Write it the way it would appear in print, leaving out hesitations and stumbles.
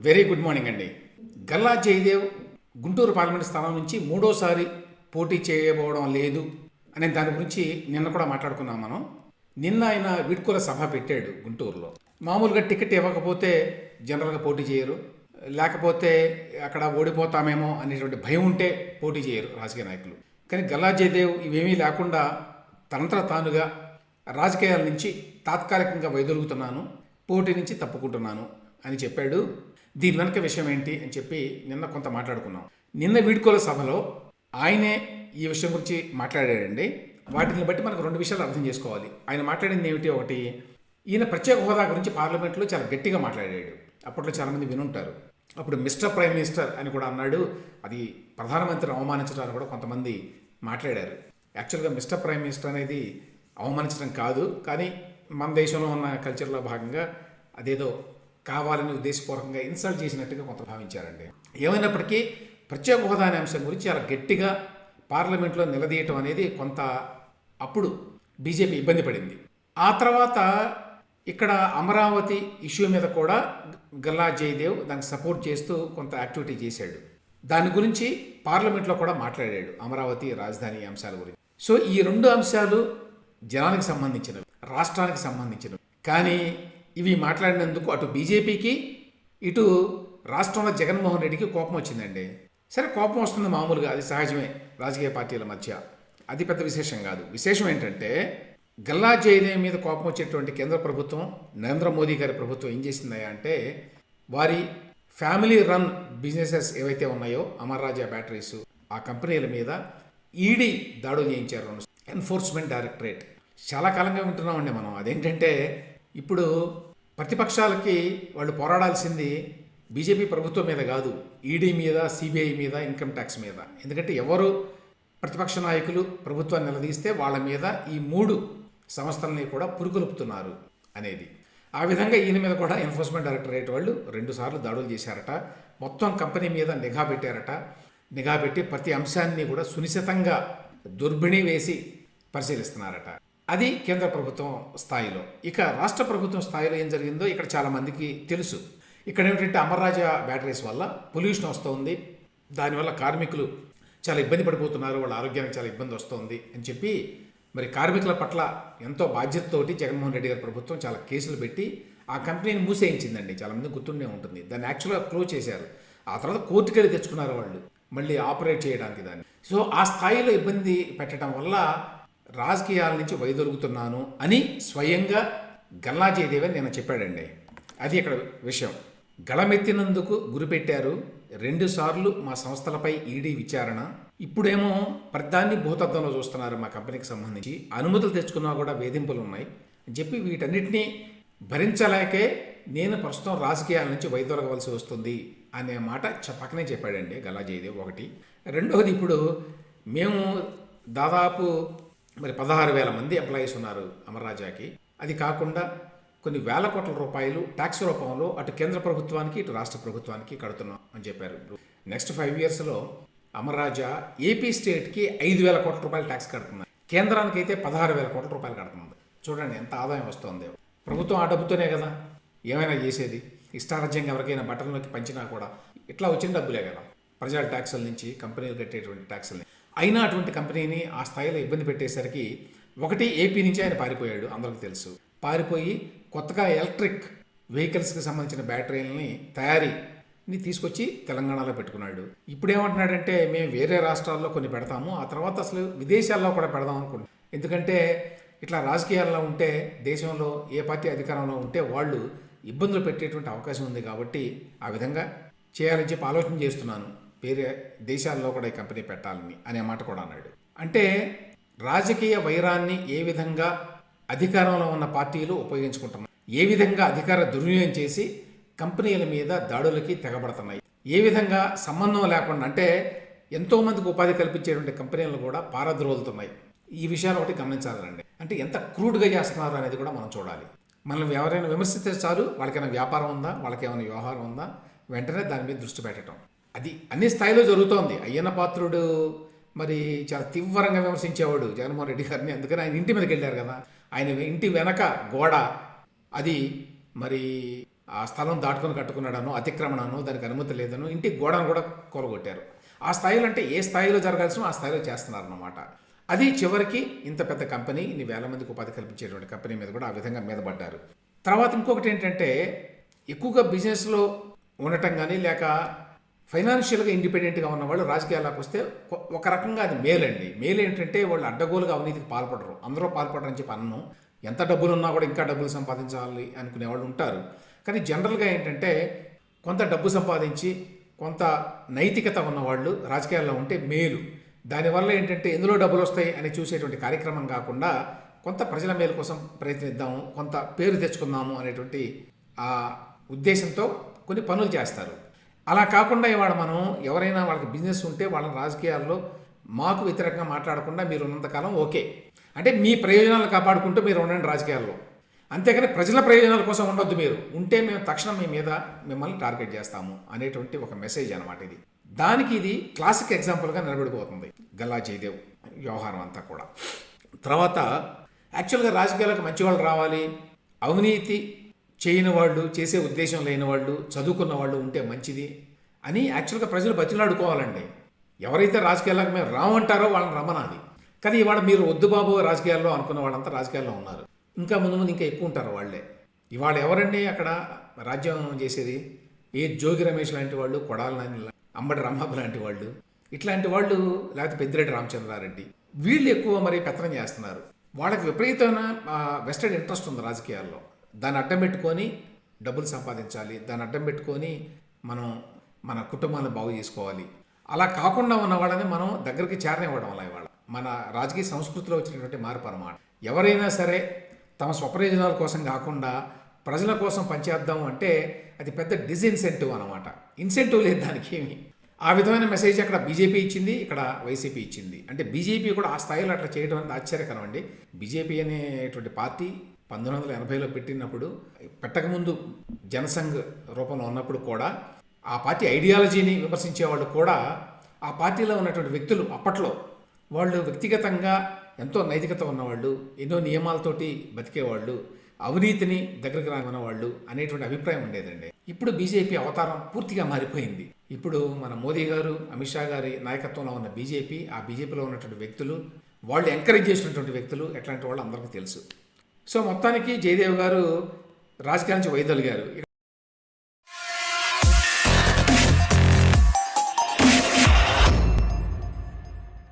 Very good morning అండి. Galla Jayadev Guntur parliament స్థానం నుంచి మూడోసారి పోటీ చేయబోవడం లేదు అనే దాని గురించి నిన్న కూడా మాట్లాడుకున్నాం మనం. నిన్న ఆయన వీడ్కోల సభ పెట్టాడు గుంటూరులో. మామూలుగా టికెట్ ఇవ్వకపోతే జనరల్గా పోటీ చేయరు, లేకపోతే అక్కడ ఓడిపోతామేమో అనేటువంటి భయం ఉంటే పోటీ చేయరు రాజకీయ నాయకులు. కానీ గల్లా జయదేవ్ ఇవేమీ లేకుండా తనంతట తానుగా రాజకీయాల నుంచి తాత్కాలికంగా వైదొలుగుతున్నాను, పోటీ నుంచి తప్పుకుంటున్నాను అని చెప్పాడు. దీని వెనక విషయం ఏంటి అని చెప్పి నిన్న కొంత మాట్లాడుకున్నాం. నిన్న వీడ్కోల సభలో ఆయనే ఈ విషయం గురించి మాట్లాడాడండి. వాటిని బట్టి మనకు రెండు విషయాలు అర్థం చేసుకోవాలి. ఆయన మాట్లాడింది ఏమిటి? ఒకటి, ఈయన ప్రత్యేక హోదా గురించి పార్లమెంట్లో చాలా గట్టిగా మాట్లాడాడు. అప్పట్లో చాలామంది వినుంటారు. అప్పుడు మిస్టర్ ప్రైమ్ మినిస్టర్ అని కూడా అన్నాడు. అది ప్రధానమంత్రిని అవమానించడానికి కూడా కొంతమంది మాట్లాడారు. యాక్చువల్గా మిస్టర్ ప్రైమ్ మినిస్టర్ అనేది అవమానించడం కాదు, కానీ మన దేశంలో ఉన్న కల్చర్లో భాగంగా అదేదో కావాలని ఉద్దేశపూర్వకంగా ఇన్సల్ట్ చేసినట్టుగా కొంత భావించారండి. ఏమైనప్పటికీ ప్రత్యేక హోదా అనే అంశం గురించి చాలా గట్టిగా పార్లమెంట్లో నిలదీయటం అనేది కొంత అప్పుడు బీజేపీ ఇబ్బంది పడింది. ఆ తర్వాత ఇక్కడ అమరావతి ఇష్యూ మీద కూడా గల్లా జయదేవ్ దానికి సపోర్ట్ చేస్తూ కొంత యాక్టివిటీ చేశాడు. దాని గురించి పార్లమెంట్లో కూడా మాట్లాడాడు, అమరావతి రాజధాని అంశాల గురించి. సో ఈ రెండు అంశాలు జనానికి సంబంధించినవి, రాష్ట్రానికి సంబంధించినవి. కానీ ఇవి మాట్లాడినందుకు అటు బీజేపీకి ఇటు రాష్ట్రంలో జగన్మోహన్ రెడ్డికి కోపం వచ్చిందండి. సరే, కోపం వస్తుంది మామూలుగా, అది సహజమే రాజకీయ పార్టీల మధ్య. అది పెద్ద విశేషం కాదు. విశేషం ఏంటంటే గల్లా జయదేవ్ మీద కోపం వచ్చేటువంటి కేంద్ర ప్రభుత్వం, నరేంద్ర మోదీ గారి ప్రభుత్వం ఏం చేసిందయ్యా అంటే, వారి ఫ్యామిలీ రన్ బిజినెసెస్ ఏవైతే ఉన్నాయో అమర్ రాజా బ్యాటరీస్, ఆ కంపెనీల మీద ఈడీ దాడులు చేయించారు. Enforcement directorate. చాలా కాలంగా వింటున్నామండి మనం. అదేంటంటే ఇప్పుడు ప్రతిపక్షాలకి వాళ్ళు పోరాడాల్సింది బీజేపీ ప్రభుత్వం మీద కాదు, ఈడీ మీద, సిబిఐ మీద, ఇన్కమ్ ట్యాక్స్ మీద. ఎందుకంటే ఎవరు ప్రతిపక్ష నాయకులు ప్రభుత్వాన్ని నిలదీస్తే వాళ్ళ మీద ఈ మూడు సంస్థలని కూడా పురుకొల్పుతున్నారు అనేది. ఆ విధంగా ఈయన మీద కూడా ఎన్ఫోర్స్మెంట్ డైరెక్టరేట్ వాళ్ళు 2 సార్లు దాడులు చేశారట. మొత్తం కంపెనీ మీద నిఘా పెట్టారట. నిఘా పెట్టి ప్రతి అంశాన్ని కూడా సునిశ్చితంగా దుర్బిణి వేసి పరిశీలిస్తున్నారట. అది కేంద్ర ప్రభుత్వం స్థాయిలో. ఇక రాష్ట్ర ప్రభుత్వం స్థాయిలో ఏం జరిగిందో ఇక్కడ చాలామందికి తెలుసు. ఇక్కడ ఏమిటంటే అమర్ రాజా బ్యాటరీస్ వల్ల పొల్యూషన్ వస్తుంది, దానివల్ల కార్మికులు చాలా ఇబ్బంది పడిపోతున్నారు, వాళ్ళ ఆరోగ్యానికి చాలా ఇబ్బంది వస్తుంది అని చెప్పి మరి కార్మికుల పట్ల ఎంతో బాధ్యతతోటి జగన్మోహన్ రెడ్డి గారి ప్రభుత్వం చాలా కేసులు పెట్టి ఆ కంపెనీని మూసేయించిందండి. చాలామంది గుర్తుండే ఉంటుంది. దాన్ని యాక్చువల్గా క్లోజ్ చేశారు. ఆ తర్వాత కోర్టుకి వెళ్ళి తెచ్చుకున్నారు వాళ్ళు మళ్ళీ ఆపరేట్ చేయడానికి దాన్ని. సో ఆ స్థాయిలో ఇబ్బంది పెట్టడం వల్ల రాజకీయాల నుంచి వైదొలుగుతున్నాను అని స్వయంగా గల్లా జయదేవ్ నేను చెప్పాడండి. అది ఇక్కడ విషయం. గళమెత్తినందుకు గురిపెట్టారు. 2 సార్లు మా సంస్థలపై ఈడీ విచారణ. ఇప్పుడేమో ప్రధాన్ని భూతద్దంలో చూస్తున్నారు మా కంపెనీకి సంబంధించి. అనుమతులు తెచ్చుకున్నా కూడా వేధింపులు ఉన్నాయి అని చెప్పి వీటన్నిటినీ భరించలేకే నేను ప్రస్తుతం రాజకీయాల నుంచి వైదొలగవలసి వస్తుంది అనే మాట పక్కనే చెప్పాడండి గల్లా జయదేవ్. ఒకటి. రెండవది, ఇప్పుడు మేము దాదాపు మరి 16,000 మంది ఎంప్లాయీస్ ఉన్నారు అమర్ రాజాకి. అది కాకుండా కొన్ని వేల కోట్ల రూపాయలు ట్యాక్స్ రూపంలో అటు కేంద్ర ప్రభుత్వానికి ఇటు రాష్ట్ర ప్రభుత్వానికి కడుతున్నాం అని చెప్పారు. నెక్స్ట్ 5 yearsలో అమర్ రాజా ఏపీ స్టేట్కి 5,000 కోట్ల రూపాయలు ట్యాక్స్ కడుతున్నారు. కేంద్రానికి అయితే 16,000 కోట్ల రూపాయలు కడుతుంది. చూడండి ఎంత ఆదాయం వస్తుంది. ప్రభుత్వం ఆ డబ్బుతోనే కదా ఏమైనా చేసేది. ఇష్టారాజ్యంగా ఎవరికైనా బట్టల్లోకి పంచినా కూడా ఇట్లా వచ్చిన డబ్బులే కదా, ప్రజల ట్యాక్సుల నుంచి, కంపెనీలు కట్టేటువంటి ట్యాక్సుల నుంచి. అయినా అటువంటి కంపెనీని ఆ స్థాయిలో ఇబ్బంది పెట్టేసరికి ఒకటి, ఏపీ నుంచి ఆయన పారిపోయాడు, అందరికీ తెలుసు. పారిపోయి కొత్తగా ఎలక్ట్రిక్ వెహికల్స్కి సంబంధించిన బ్యాటరీలని తయారీని తీసుకొచ్చి తెలంగాణలో పెట్టుకున్నాడు. ఇప్పుడు ఏమంటున్నాడంటే, మేము వేరే రాష్ట్రాల్లో కొన్ని పెడతాము, ఆ తర్వాత అసలు విదేశాల్లో కూడా పెడదాం అనుకుంటున్నాం. ఎందుకంటే ఇట్లా రాజకీయాల్లో ఉంటే, దేశంలో ఏ పార్టీ అధికారంలో ఉంటే వాళ్ళు ఇబ్బందులు పెట్టేటువంటి అవకాశం ఉంది కాబట్టి ఆ విధంగా చేయాలని చెప్పి ఆలోచన చేస్తున్నాను, వేరే దేశాల్లో కూడా ఈ కంపెనీ పెట్టాలని అనే మాట కూడా అన్నాడు. అంటే రాజకీయ వైరాన్ని ఏ విధంగా అధికారంలో ఉన్న పార్టీలు ఉపయోగించుకుంటున్నాయి, ఏ విధంగా అధికార దుర్వినియోగం చేసి కంపెనీల మీద దాడులకి తెగబడుతున్నాయి, ఏ విధంగా సంబంధం లేకుండా అంటే ఎంతోమందికి ఉపాధి కల్పించేటువంటి కంపెనీలు కూడా పారద్రోలుతున్నాయి. ఈ విషయాలు ఒకటి గమనించాలండి. అంటే ఎంత క్రూడ్గా చేస్తున్నారు అనేది కూడా మనం చూడాలి. మనం ఎవరైనా విమర్శిస్తే చాలు, వాళ్ళకైనా వ్యాపారం ఉందా, వాళ్ళకేమైనా వ్యవహారం ఉందా, వెంటనే దాని మీద దృష్టి పెట్టడం. అది అన్ని స్థాయిలో జరుగుతోంది. అయ్యన్న పాత్రుడు మరి చాలా తీవ్రంగా విమర్శించేవాడు జగన్మోహన్ రెడ్డి గారిని. అందుకని ఆయన ఇంటి మీదకి వెళ్ళారు కదా. ఆయన ఇంటి వెనక గోడ అది మరి ఆ స్థలం దాటుకొని కట్టుకున్నాడనో, అతిక్రమణనో, దానికి అనుమతి లేదనో ఇంటి గోడను కూడా కూలగొట్టారు. ఆ స్థాయిలో అంటే ఏ స్థాయిలో జరగాల్సిన ఆ స్థాయిలో చేస్తున్నారన్నమాట. అది చివరికి ఇంత పెద్ద కంపెనీ, ఇన్ని వేల మందికి ఉపాధి కల్పించేటువంటి కంపెనీ మీద కూడా ఆ విధంగా మీద పడ్డారు. తర్వాత ఇంకొకటి ఏంటంటే, ఎక్కువగా బిజినెస్లో ఉండటం కానీ లేక ఫైనాన్షియల్గా ఇండిపెండెంట్గా ఉన్నవాళ్ళు రాజకీయాల్లోకి వస్తే ఒక రకంగా అది మేలండి. మేలు ఏంటంటే వాళ్ళు అడ్డగోలుగా అవినీతికి పాల్పడరు. అందరూ పాల్పడరని చెప్పి అన్నం. ఎంత డబ్బులు ఉన్నా కూడా ఇంకా డబ్బులు సంపాదించాలి అనుకునే వాళ్ళు ఉంటారు. కానీ జనరల్గా ఏంటంటే కొంత డబ్బు సంపాదించి కొంత నైతికత ఉన్నవాళ్ళు రాజకీయాల్లో ఉంటే మేలు. దానివల్ల ఏంటంటే ఎందులో డబ్బులు వస్తాయి అని చూసేటువంటి కార్యక్రమం కాకుండా కొంత ప్రజల మేలు కోసం ప్రయత్నిద్దాము, కొంత పేరు తెచ్చుకుందాము అనేటువంటి ఆ ఉద్దేశంతో కొన్ని పనులు చేస్తారు. అలా కాకుండా ఇవాళ మనం ఎవరైనా వాళ్ళకి బిజినెస్ ఉంటే వాళ్ళని రాజకీయాల్లో మాకు వ్యతిరేకంగా మాట్లాడకుండా మీరు ఉన్నంతకాలం ఓకే, అంటే మీ ప్రయోజనాలు కాపాడుకుంటూ మీరు ఉండండి రాజకీయాల్లో, అంతేకాని ప్రజల ప్రయోజనాల కోసం ఉండొద్దు. మీరు ఉంటే మేము తక్షణం మీ మీద మిమ్మల్ని టార్గెట్ చేస్తాము అనేటువంటి ఒక మెసేజ్ అనమాట ఇది. దానికి ఇది క్లాసిక్ ఎగ్జాంపుల్గా నిలబడిపోతుంది గల్లా జయదేవ్ వ్యవహారం అంతా కూడా. తర్వాత యాక్చువల్గా రాజకీయాలకు మంచి వాళ్ళు రావాలి, అవినీతి చేయని వాళ్ళు, చేసే ఉద్దేశం లేని వాళ్ళు, చదువుకున్న వాళ్ళు ఉంటే మంచిది అని యాక్చువల్గా ప్రజలు బతిలాడుకోవాలండి. ఎవరైతే రాజకీయాలకు మేము రామంటారో వాళ్ళని రమ్మనాలి. కానీ ఇవాళ మీరు వద్దు బాబు రాజకీయాల్లో అనుకున్న వాళ్ళంతా రాజకీయాల్లో ఉన్నారు. ఇంకా ముందు ముందు ఇంకా ఎక్కువ ఉంటారు వాళ్ళే. ఇవాళ ఎవరండి అక్కడ రాజ్యం చేసేది? ఏ జోగి రమేష్ లాంటి వాళ్ళు, కొడాల నాని, అంబటి రాంబాబు లాంటి వాళ్ళు, ఇట్లాంటి వాళ్ళు, లేకపోతే పెద్దిరెడ్డి రామచంద్రారెడ్డి, వీళ్ళు ఎక్కువ మరి పెత్తనం చేస్తున్నారు. వాళ్ళకి విపరీతమైన వెస్టెడ్ ఇంట్రెస్ట్ ఉంది రాజకీయాల్లో. దాన్ని అడ్డం పెట్టుకొని డబ్బులు సంపాదించాలి, దాన్ని అడ్డం పెట్టుకొని మనం మన కుటుంబాన్ని బాగు చేసుకోవాలి. అలా కాకుండా ఉన్న వాళ్ళని మనం దగ్గరికి చేరనివ్వడం వల్ల ఇవాళ మన రాజకీయ సంస్కృతిలో వచ్చినటువంటి మార్పు అన్నమాట. ఎవరైనా సరే తమ స్వప్రయోజనాల కోసం కాకుండా ప్రజల కోసం పనిచేద్దాం అంటే అది పెద్ద డిస్ఇన్సెంటివ్ అనమాట. ఇన్సెంటివ్ లేదు దానికి ఏమి. ఆ విధమైన మెసేజ్ అక్కడ బీజేపీ ఇచ్చింది, ఇక్కడ వైసీపీ ఇచ్చింది. అంటే బీజేపీ కూడా ఆ స్థాయిలో అట్లా చేయడం అనేది ఆశ్చర్యకరం అండి. బీజేపీ అనేటువంటి పార్టీ 1980లో పెట్టినప్పుడు, పెట్టకముందు జనసంఘ్ రూపంలో ఉన్నప్పుడు కూడా ఆ పార్టీ ఐడియాలజీని విమర్శించే వాళ్ళు కూడా ఆ పార్టీలో ఉన్నటువంటి వ్యక్తులు అప్పట్లో వాళ్ళు వ్యక్తిగతంగా ఎంతో నైతికత ఉన్నవాళ్ళు, ఎన్నో నియమాలతోటి బతికేవాళ్ళు, అవినీతిని దగ్గరికి రాని వాళ్ళు అనేటువంటి అభిప్రాయం ఉండేదండి. ఇప్పుడు బీజేపీ అవతారం పూర్తిగా మారిపోయింది. ఇప్పుడు మన మోదీ గారు, అమిత్ షా గారి నాయకత్వంలో ఉన్న బీజేపీ, ఆ బీజేపీలో ఉన్నటువంటి వ్యక్తులు, వాళ్ళు ఎంకరేజ్ చేసినటువంటి వ్యక్తులు ఎట్లాంటి వాళ్ళు అందరికీ తెలుసు. సో మొత్తానికి జయదేవ్ గారు రాజకీయాల నుంచి వైదొలిగారు.